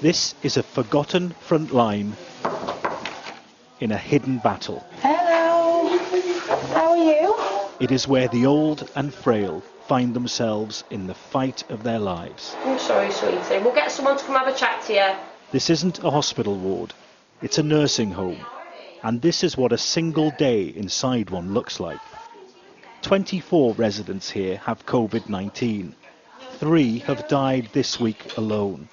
This is a forgotten front line in a hidden battle. Hello, how are you? It is where the old and frail find themselves in the fight of their lives. I'm sorry, sweetie. We'll get someone to come have a chat to you. This isn't a hospital ward, it's a nursing home. And this is what a single day inside one looks like. 24 residents here have COVID-19. 3 have died this week alone,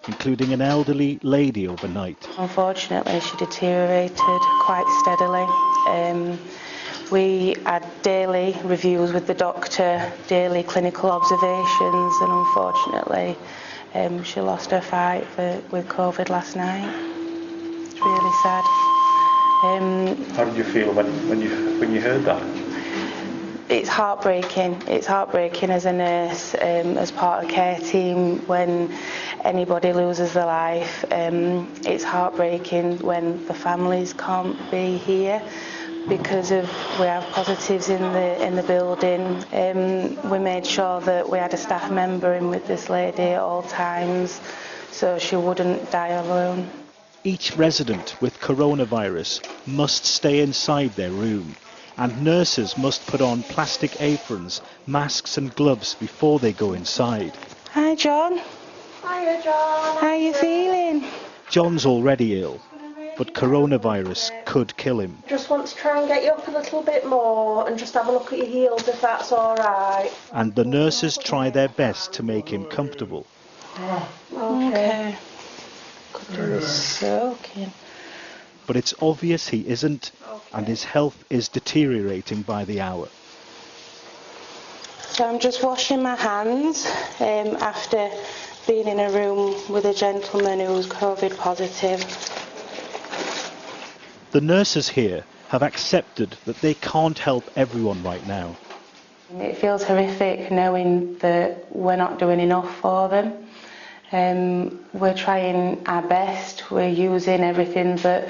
including an elderly lady overnight. Unfortunately, she deteriorated quite steadily. We had daily reviews with the doctor, daily clinical observations, and unfortunately, she lost her fight with COVID last night. It's really sad. How did you feel when you heard that? It's heartbreaking. It's heartbreaking as a nurse, as part of a care team, when anybody loses their life. It's heartbreaking when the families can't be here because we have positives in the building. We made sure that we had a staff member in with this lady at all times, so she wouldn't die alone. Each resident with coronavirus must stay inside their room, and nurses must put on plastic aprons, masks and gloves before they go inside. Hi, John. Hiya, John. How are you feeling? John's already ill, but coronavirus could kill him. Just want to try and get you up a little bit more and just have a look at your heels if that's all right. And the nurses try their best to make him comfortable. Okay. Could do with soaking. But it's obvious he isn't, and his health is deteriorating by the hour. So I'm just washing my hands after being in a room with a gentleman who's COVID positive. The nurses here have accepted that they can't help everyone right now. It feels horrific knowing that we're not doing enough for them. We're trying our best, we're using everything that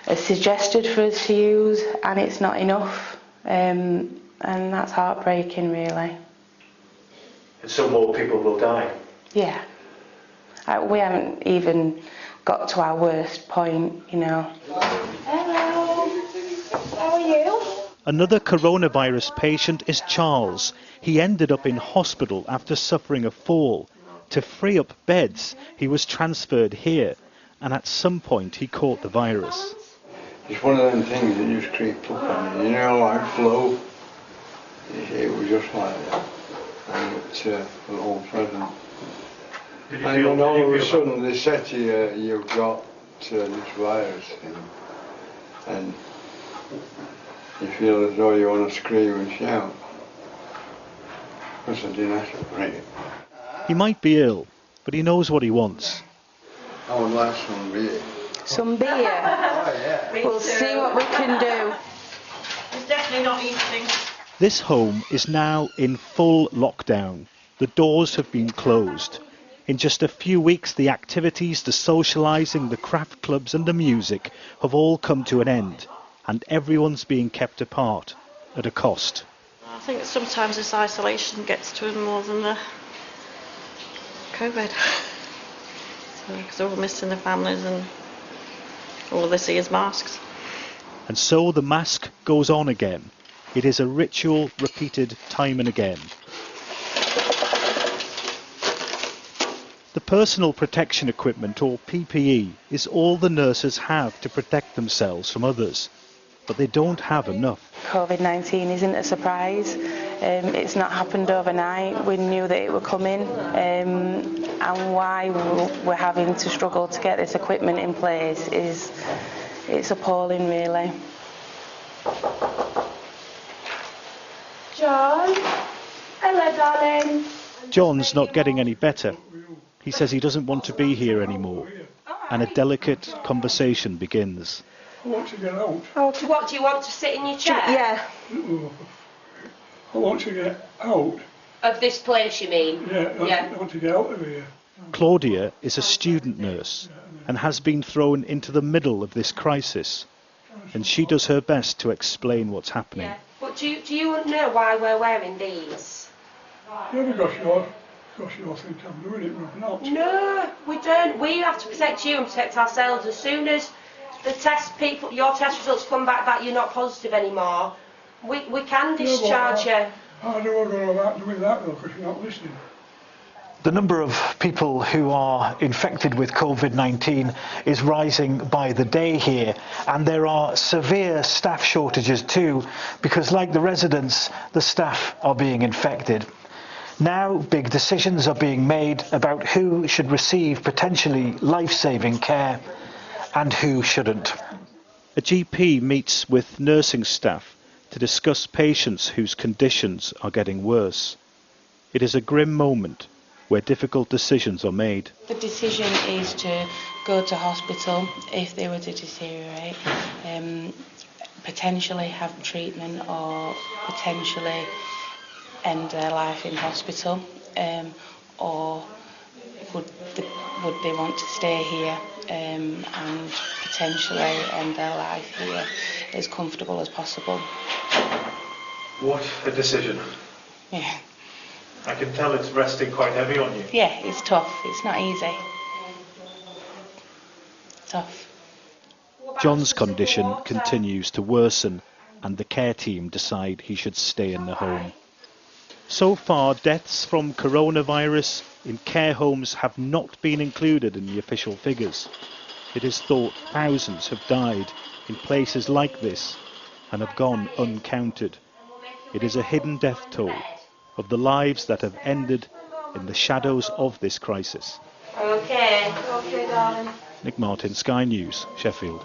is suggested for us to use, and it's not enough. And that's heartbreaking, really. And so more people will die? Yeah. We haven't even got to our worst point, you know. Hello. How are you? Another coronavirus patient is Charles. He ended up in hospital after suffering a fall. To free up beds, he was transferred here, and at some point he caught the virus. It's one of them things that just creep up on you, know, like flu. It was just like that, and it's all present. And then all of a sudden they said to you, you've got this virus thing, and you feel as though you want to scream and shout. Because I didn't ask for it. He might be ill, but he knows what he wants. I would like some beer. Some beer? Oh, yeah. We'll see what we can do. He's definitely not eating. This home is now in full lockdown. The doors have been closed. In just a few weeks, the activities, the socialising, the craft clubs and the music have all come to an end, and everyone's being kept apart at a cost. I think sometimes this isolation gets to him more than the COVID. Because they're all missing their families and all they see is masks. And so the mask goes on again. It is a ritual repeated time and again. The personal protection equipment, or PPE, is all the nurses have to protect themselves from others. But they don't have enough. COVID-19 isn't a surprise. It's not happened overnight. We knew that it would come in, and why we're having to struggle to get this equipment in place it's appalling, really. John. Hello, darling. John's not getting any better. He says he doesn't want to be here anymore, and a delicate conversation begins. I want to get out. Oh, what, do you want to sit in your chair? Yeah. I want to get out. Of this place, you mean? Yeah, I want to get out of here. Claudia is a student nurse and has been thrown into the middle of this crisis, and she does her best to explain what's happening. Yeah. But do you know why we're wearing these? Yeah, because you think I'm doing it, but I'm not. No, We don't. We have to protect you and protect ourselves. As soon as the your test results come back that you're not positive anymore, we can discharge you. How do I go about doing that though, because you're not listening? The number of people who are infected with COVID-19 is rising by the day here, and there are severe staff shortages too, because like the residents, the staff are being infected. Now big decisions are being made about who should receive potentially life-saving care and who shouldn't. A GP meets with nursing staff to discuss patients whose conditions are getting worse. It is a grim moment where difficult decisions are made. The decision is to go to hospital if they were to deteriorate, potentially have treatment or potentially end their life in hospital, or would they want to stay here and potentially end their life here as comfortable as possible. What a decision. Yeah. I can tell it's resting quite heavy on you. Yeah, it's tough. It's not easy. Tough. John's condition continues to worsen and the care team decide he should stay in the home. So far, deaths from coronavirus in care homes have not been included in the official figures. It is thought thousands have died in places like this and have gone uncounted. It is a hidden death toll of the lives that have ended in the shadows of this crisis. Okay, darling. Nick Martin, Sky News, Sheffield.